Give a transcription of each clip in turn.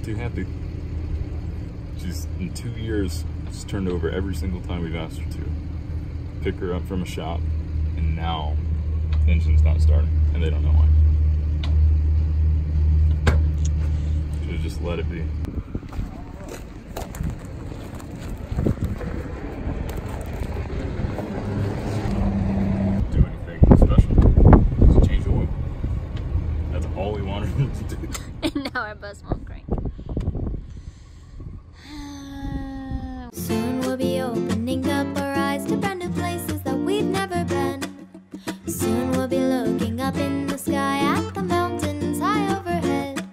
too happy. She's, in 2 years, she's turned over every single time we've asked her to. Pick her up from a shop, and now the engine's not starting, and they don't know why. Should have just let it be. Do anything special. Just change the oil. That's all we wanted her to do. And now our bus won't crank. Soon we'll be opening up our eyes to brand new places that we've never been. Soon we'll be looking up in the sky at the mountains high overhead.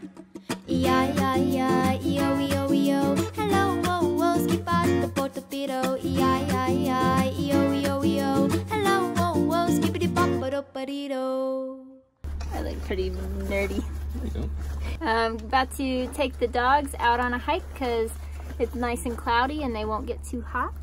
E-I-I-I, E-O-E-O-E-O. Hello, whoa, whoa, skipado, portopiro. E-I-I-I, E-O-E-O-E-O. Hello, whoa, whoa, skippity-pop-a-do-pa-dee-do. I look pretty nerdy. There you go. About to take the dogs out on a hike because it's nice and cloudy and they won't get too hot.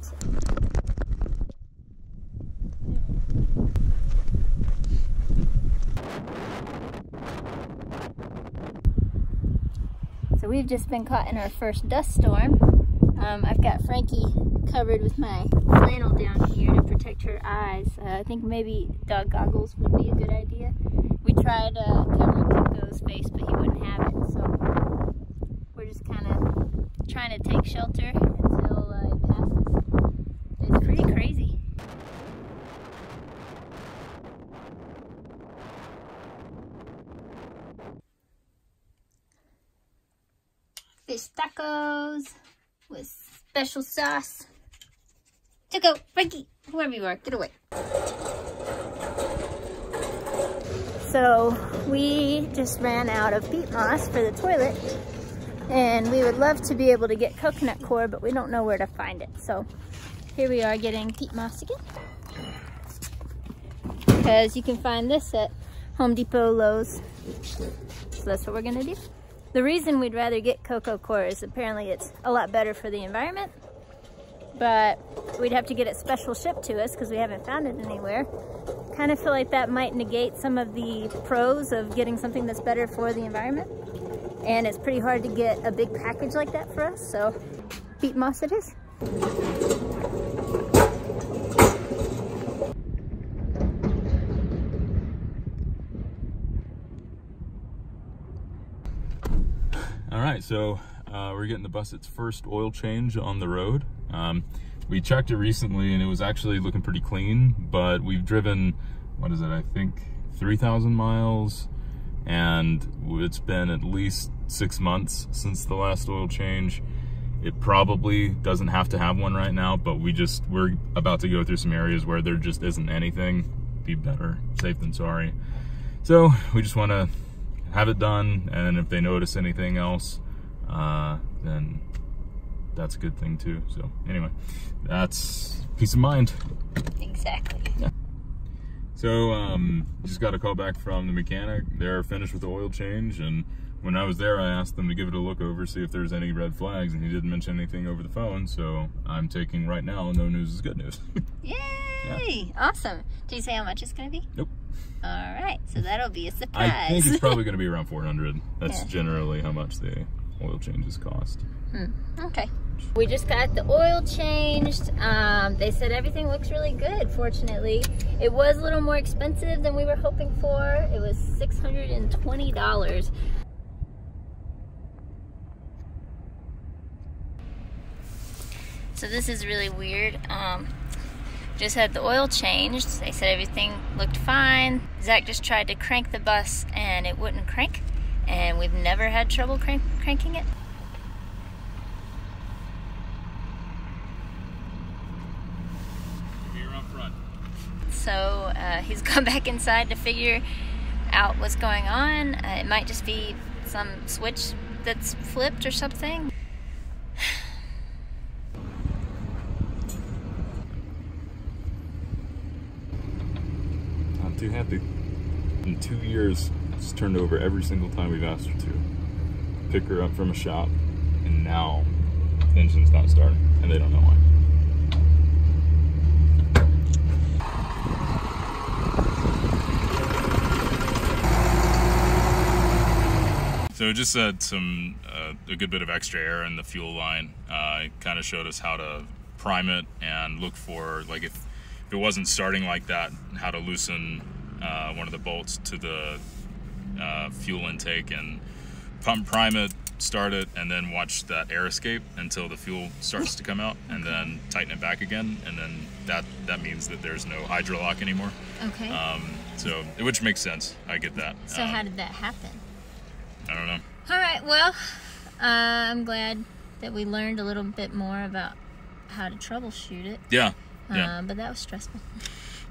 So we've just been caught in our first dust storm. I've got Frankie covered with my flannel down here to protect her eyes. I think maybe dog goggles would be a good idea. We tried covering Coco's face, but he wouldn't have it, so we're just kind of trying to take shelter until it passes. It's pretty crazy. Fish tacos with special sauce. Coco, Frankie, whoever you are, get away. So we just ran out of peat moss for the toilet, and we would love to be able to get coconut coir, but we don't know where to find it. So here we are getting peat moss again, because you can find this at Home Depot, Lowe's. So that's what we're gonna do. The reason we'd rather get coco coir is apparently it's a lot better for the environment, but we'd have to get it special shipped to us because we haven't found it anywhere. Kind of feel like that might negate some of the pros of getting something that's better for the environment. And it's pretty hard to get a big package like that for us, so peat moss it is. All right, so we're getting the bus its first oil change on the road. We checked it recently and it was actually looking pretty clean, but we've driven, what is it, I think 3,000 miles, and it's been at least 6 months since the last oil change. It probably doesn't have to have one right now, but we're about to go through some areas where there just isn't anything. Be better safe than sorry. So we just want to have it done, and if they notice anything else, then that's a good thing too. So anyway, that's peace of mind. Exactly. Yeah. So just got a call back from the mechanic. They're finished with the oil change, and when I was there, I asked them to give it a look over, see if there's any red flags, and he didn't mention anything over the phone. So I'm taking right now, no news is good news. Yay! Yeah. Awesome. Did you say how much it's gonna be? Nope. All right, so that'll be a surprise. I think it's probably going to be around 400. That's generally how much the oil changes cost. Okay. We just got the oil changed. They said everything looks really good, fortunately. It was a little more expensive than we were hoping for. It was $620. So this is really weird. Just had the oil changed. They said everything looked fine. Zach just tried to crank the bus and it wouldn't crank, and we've never had trouble cranking it. Here up front. So he's gone back inside to figure out what's going on. It might just be some switch that's flipped or something. Too happy. In 2 years, she's turned over every single time we've asked her to. Pick her up from a shop, and now the engine's not starting, and they don't know why. So it just had some a good bit of extra air in the fuel line. It kind of showed us how to prime it and look for, like, if it wasn't starting like that, how to loosen one of the bolts to the fuel intake and prime it, start it, and then watch that air escape until the fuel starts to come out, and then tighten it back again, and then that means that there's no hydrolock anymore. Okay. So, which makes sense. I get that. So how did that happen? I don't know. All right, well, I'm glad that we learned a little bit more about how to troubleshoot it. Yeah. But that was stressful.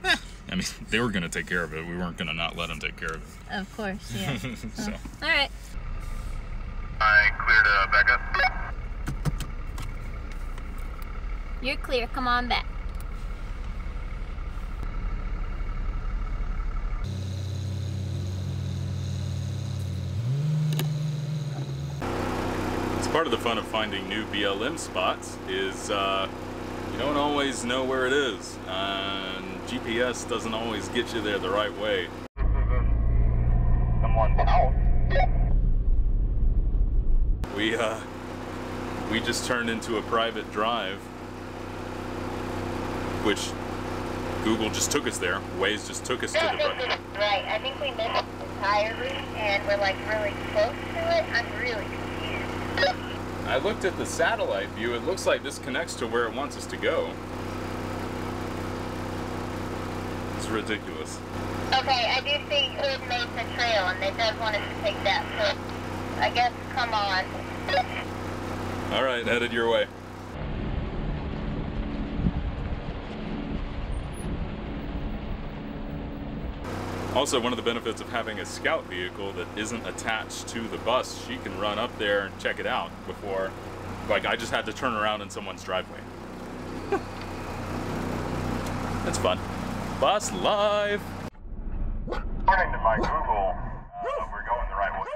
I mean, they were going to take care of it. We weren't going to not let them take care of it. Of course, yeah. So. All right. I clear to back up. You're clear. Come on back. Part of the fun of finding new BLM spots is you don't always know where it is, and GPS doesn't always get you there the right way. Someone's house. We just turned into a private drive, which Google just took us there. Waze just took us to the private. Right, I think we missed the entire route and we're like really close to it. I'm really confused. I looked at the satellite view. It looks like this connects to where it wants us to go. It's ridiculous. Okay, I do see Hood Mesa Trail and they does want us to take that, so I guess come on. All right, headed your way. Also, one of the benefits of having a scout vehicle that isn't attached to the bus, she can run up there and check it out before, like, I just had to turn around in someone's driveway. That's fun. Bus life! According to my Google, we're going the right way.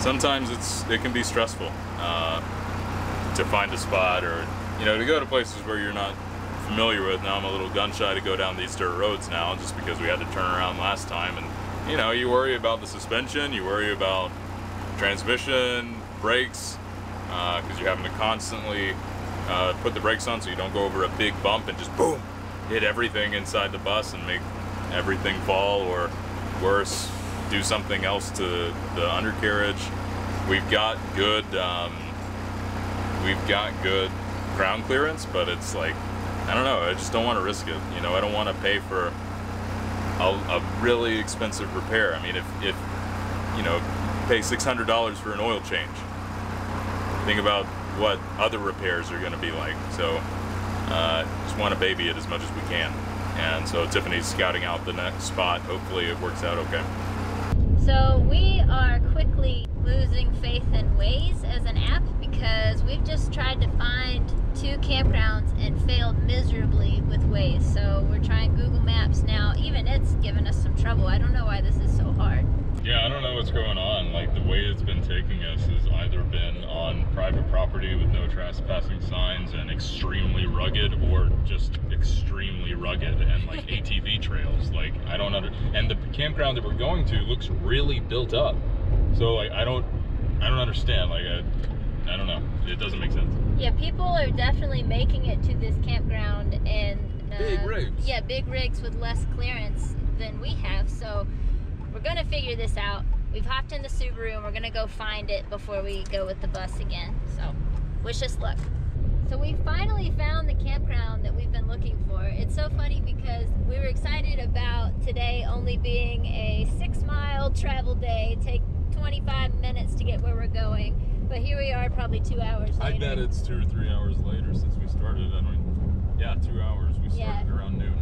Sometimes it can be stressful to find a spot, or to go to places where you're not familiar with. Now I'm a little gun shy to go down these dirt roads now, just because we had to turn around last time, and you worry about the suspension, you worry about transmission, brakes, because you're having to constantly put the brakes on so you don't go over a big bump and just boom, hit everything inside the bus and make everything fall, or worse, do something else to the undercarriage. We've got good ground clearance, but it's like, I don't know, I just don't want to risk it. I don't want to pay for a really expensive repair. I mean, if pay $600 for an oil change, think about what other repairs are going to be like. So just want to baby it as much as we can. And so Tiffany's scouting out the next spot. Hopefully it works out okay. So we are quickly losing faith in Waze as an app, because we've just tried to find 2 campgrounds and failed miserably with Waze. So we're trying Google Maps now. Even it's given us some trouble. I don't know why this is so hard. Yeah, I don't know what's going on. Like, the way it's been taking us has either been on private property with no trespassing signs and extremely rugged, or just extremely rugged and like ATV trails. Like, I don't and the campground that we're going to looks really built up. So like, I don't understand. Like, I don't know. It doesn't make sense. Yeah, people are definitely making it to this campground in big rigs. Yeah, big rigs with less clearance than we have. So we're gonna figure this out. We've hopped in the Subaru and we're gonna go find it before we go with the bus again. So wish us luck. So we finally found the campground that we've been looking for. It's so funny because we were excited about today only being a 6-mile travel day, take 25 minutes to get where we're going. But here we are, probably 2 hours later. I bet it's 2 or 3 hours later since we started. Yeah, 2 hours. We started around noon.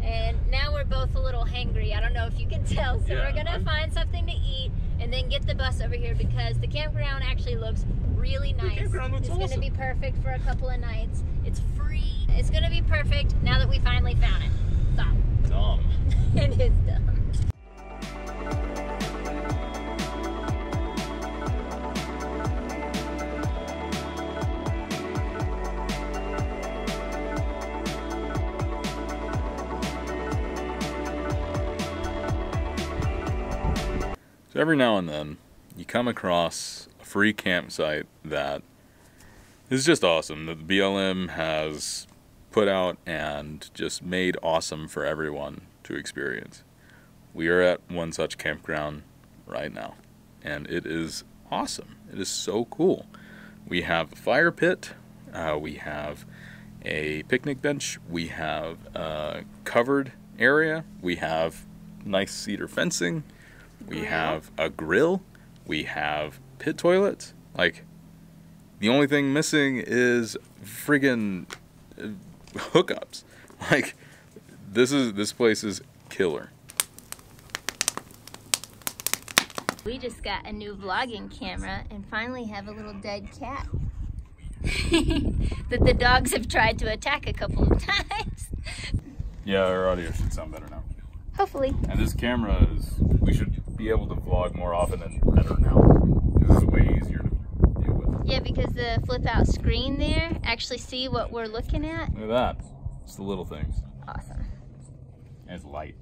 And now we're both a little hangry. I don't know if you can tell. So we're gonna find something to eat and then get the bus over here, because the campground actually looks really nice. The campground looks awesome. It's gonna be perfect for a couple of nights. It's free. It's gonna be perfect now that we finally found it. Dumb. It is dumb. So every now and then, you come across a free campsite that is just awesome, that the BLM has put out and just made awesome for everyone to experience. We are at one such campground right now, and it is awesome. It is so cool. We have a fire pit, we have a picnic bench, we have a covered area, we have nice cedar fencing, we have a grill, we have pit toilets. Like, the only thing missing is friggin' hookups. Like, this place is killer. We just got a new vlogging camera and finally have a little dead cat that the dogs have tried to attack a couple of times. Yeah, our audio should sound better now. Hopefully. And this camera is, we should be able to vlog more often and better now. This is way easier to deal with. Yeah, because the flip out screen there, actually see what we're looking at. Look at that. It's the little things. Awesome. And it's light.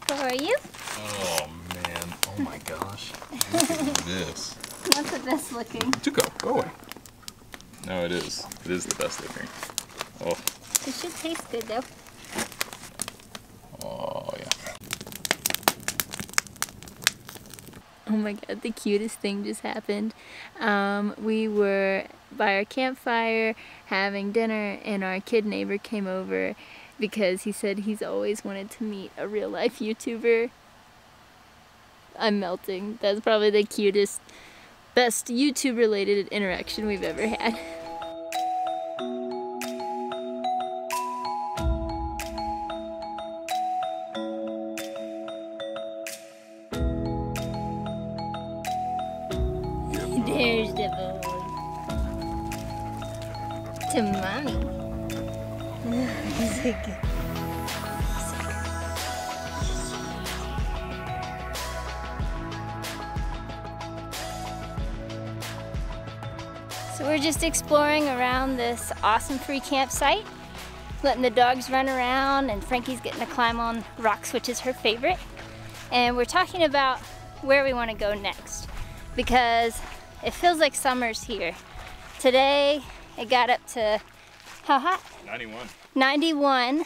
How are you? Oh man, oh my gosh. Look at this. Not the best looking. Tuco, go away. No, it is. It is the best looking. Oh. It should taste good though. Oh yeah. Oh my god, the cutest thing just happened. We were by our campfire having dinner and our kid neighbor came over because he said he's always wanted to meet a real life YouTuber. I'm melting. That's probably the cutest, best YouTube related interaction we've ever had. There's the boy. To mommy. He's like, so we're just exploring around this awesome free campsite, letting the dogs run around, and Frankie's getting to climb on rocks, which is her favorite. And we're talking about where we want to go next because it feels like summer's here. Today it got up to, how hot? 91. 91,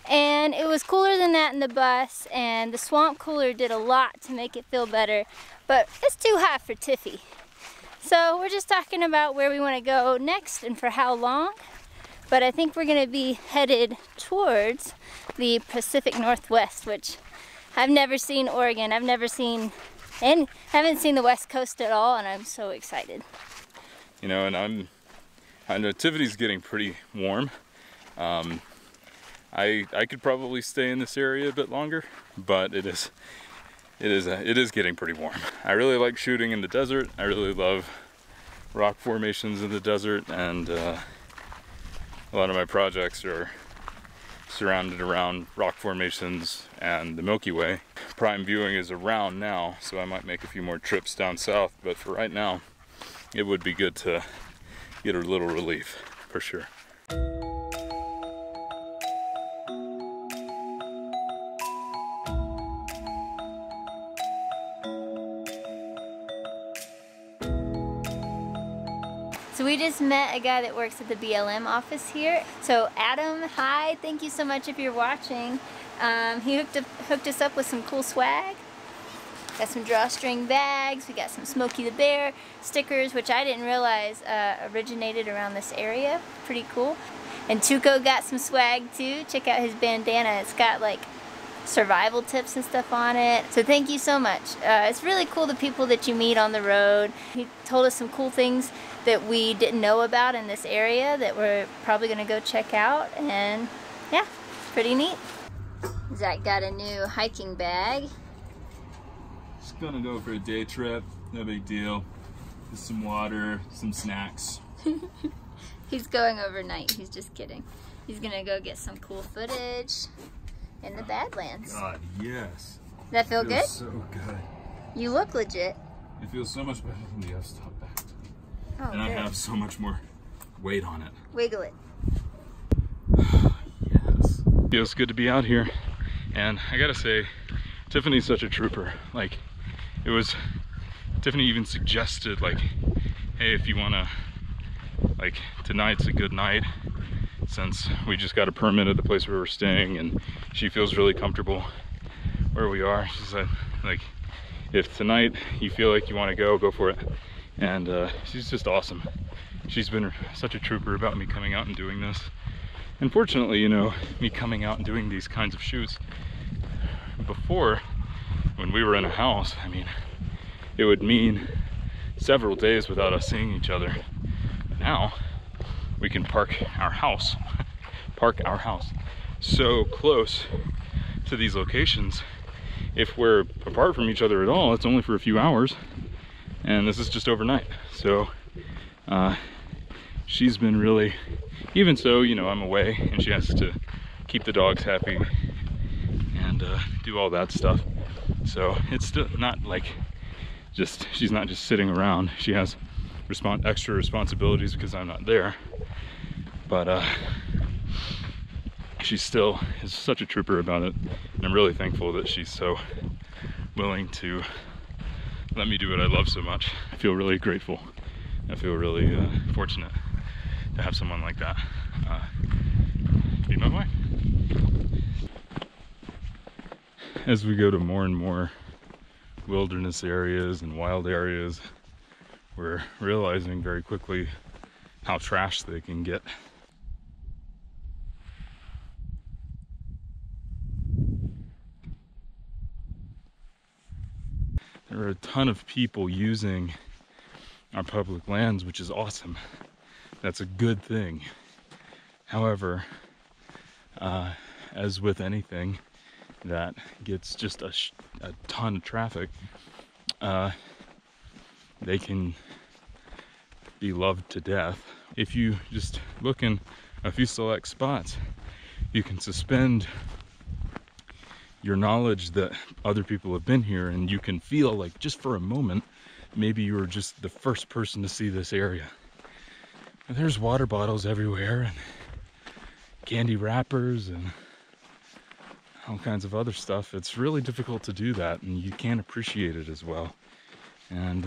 and it was cooler than that in the bus, and the swamp cooler did a lot to make it feel better, but it's too hot for Tiffy. So we're just talking about where we want to go next and for how long, but I think we're going to be headed towards the Pacific Northwest, which I've never seen Oregon. I've never seen, and haven't seen the West Coast at all, and I'm so excited. You know, and I know Tiffany's getting pretty warm. I could probably stay in this area a bit longer, but it is getting pretty warm. I really like shooting in the desert. I really love rock formations in the desert, and a lot of my projects are surrounded around rock formations and the Milky Way. Prime viewing is around now, so I might make a few more trips down south, but for right now, it would be good to get a little relief, for sure. So we just met a guy that works at the BLM office here. So Adam, hi, thank you so much if you're watching. He hooked us up with some cool swag. Got some drawstring bags, we got some Smokey the Bear stickers, which I didn't realize originated around this area. Pretty cool. And Tuco got some swag too. Check out his bandana. It's got like survival tips and stuff on it. So thank you so much. It's really cool the people that you meet on the road. He told us some cool things that we didn't know about in this area that we're probably gonna go check out, and yeah, pretty neat. Zach got a new hiking bag. Just gonna go for a day trip, no big deal. Just some water, some snacks. He's going overnight, he's just kidding. He's gonna go get some cool footage in the Badlands. God, yes. Does that feel good? So good. You look legit. It feels so much better than the f-stop bag. Oh, and I have so much more weight on it. Wiggle it. Yes. Feels good to be out here. And I gotta say, Tiffany's such a trooper. Like, it was, Tiffany even suggested, like, hey, if you wanna, like, tonight's a good night, since we just got a permit at the place where we're staying and she feels really comfortable where we are. She said, like, if tonight you feel like you wanna go for it. And she's just awesome. She's been such a trooper about me coming out and doing this. Unfortunately, you know, me coming out and doing these kinds of shoots, before, when we were in a house, I mean, it would mean several days without us seeing each other. Now, we can park our house so close to these locations. If we're apart from each other at all, it's only for a few hours, and this is just overnight. So she's been really, even so, you know, I'm away and she has to keep the dogs happy and do all that stuff. So it's still not like just, she's not just sitting around. She has extra responsibilities because I'm not there. But she still is such a trooper about it. And I'm really thankful that she's so willing to let me do what I love so much. I feel really grateful. I feel really fortunate to have someone like that be my wife. As we go to more and more wilderness areas and wild areas, we're realizing very quickly how trash they can get. There are a ton of people using our public lands, which is awesome. That's a good thing. However, as with anything that gets just a ton of traffic, they can be loved to death. If you just look in a few select spots, you can suspend your knowledge that other people have been here, and you can feel like, just for a moment, maybe you were just the first person to see this area. And there's water bottles everywhere and candy wrappers and all kinds of other stuff. It's really difficult to do that, and you can't appreciate it as well. And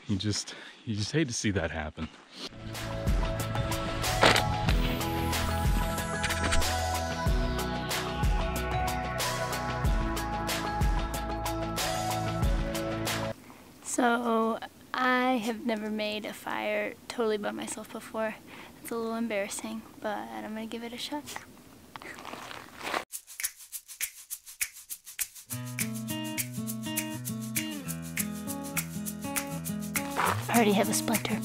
you just hate to see that happen. So I have never made a fire totally by myself before. It's a little embarrassing, but I'm gonna give it a shot. I already have a splinter.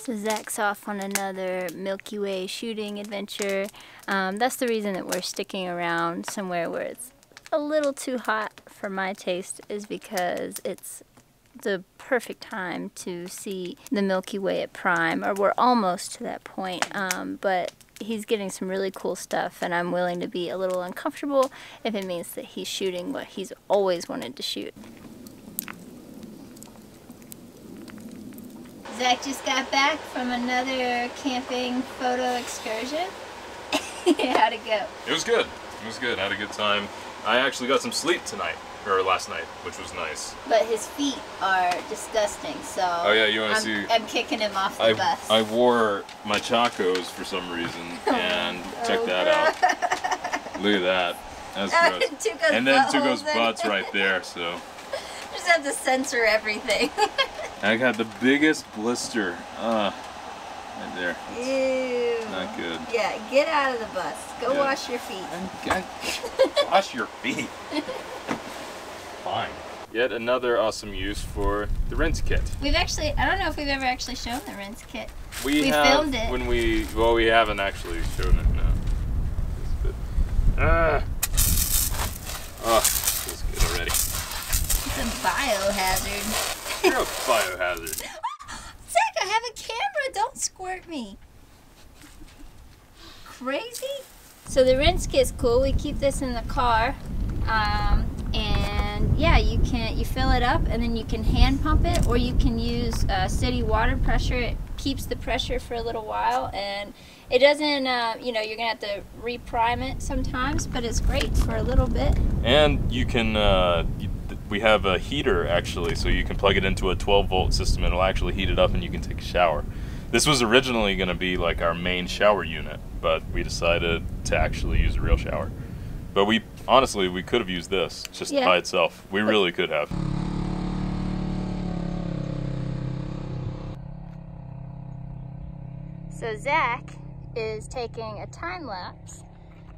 So Zach's off on another Milky Way shooting adventure. That's the reason that we're sticking around somewhere where it's a little too hot for my taste, is because it's the perfect time to see the Milky Way at prime, or we're almost to that point. But he's getting some really cool stuff, and I'm willing to be a little uncomfortable if it means that he's shooting what he's always wanted to shoot. Zach just got back from another camping photo excursion. How'd it go? It was good. It was good. I had a good time. I actually got some sleep tonight, or last night, which was nice. But his feet are disgusting, so oh yeah, you want to see? I'm kicking him off the bus. I wore my Chacos for some reason, and check that out. Look at that. That's gross. And then Tuco's butt's right there, so. Just have to censor everything. I got the biggest blister. Right there. Ew. Not good. Yeah, get out of the bus. Go wash your feet. Wash your feet. Fine. Yet another awesome use for the rinse kit. We've actually, I don't know if we've ever actually shown the rinse kit. We filmed it. When we haven't actually shown it, no. This a biohazard. You're a biohazard. Zach, I have a camera. Don't squirt me. Crazy? So the rinse kit's cool. We keep this in the car. And yeah, you fill it up and then you can hand pump it, or you can use steady water pressure. It keeps the pressure for a little while, and it doesn't, you know, you're gonna have to reprime it sometimes, but it's great for a little bit. And you can, we have a heater actually, so you can plug it into a 12-volt system and it'll actually heat it up and you can take a shower. This was originally gonna be like our main shower unit, but we decided to actually use a real shower. But honestly, we could have used this just by itself. We really could have. So Zach is taking a time lapse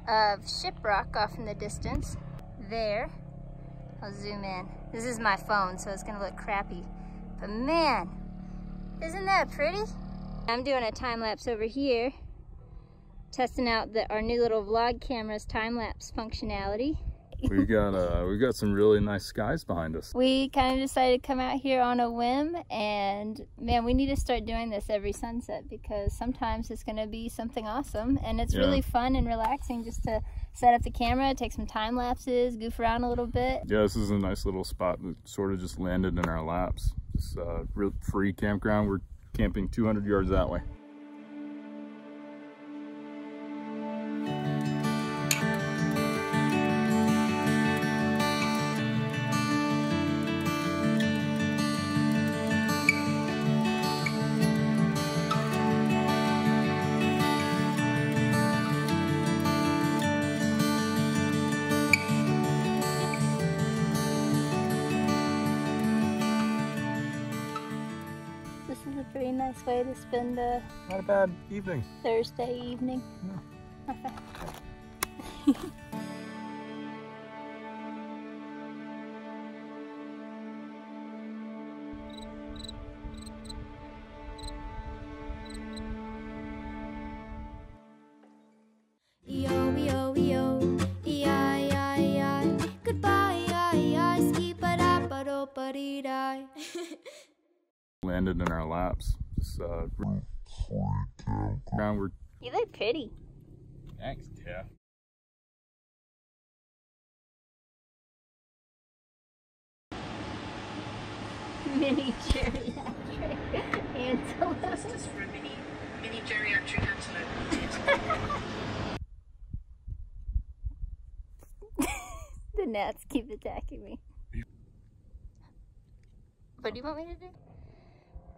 of Shiprock off in the distance. There, I'll zoom in. This is my phone, so it's gonna look crappy. But man, isn't that pretty? I'm doing a time lapse over here, testing out our new little vlog camera's time-lapse functionality. We've got some really nice skies behind us. We kind of decided to come out here on a whim, and man, we need to start doing this every sunset because sometimes it's going to be something awesome, and it's really fun and relaxing just to set up the camera, take some time lapses, goof around a little bit. Yeah, this is a nice little spot that sort of just landed in our laps. It's a real free campground. We're camping 200 yards that way. This is a pretty nice way to spend a Not a bad evening. Thursday evening. No. Yo, E-I-I-I. Goodbye, I-I. Ski-ba-da-ba-do-ba-dee-die. Landed in our laps. Just, You look pretty. Thanks, Tiff. Mini geriatric antelope. Just for a mini geriatric antelope. The gnats keep attacking me. What do you want me to do?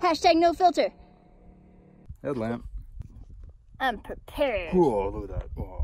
Hashtag no filter. Headlamp. I'm prepared. Whoa, look at that. Oh.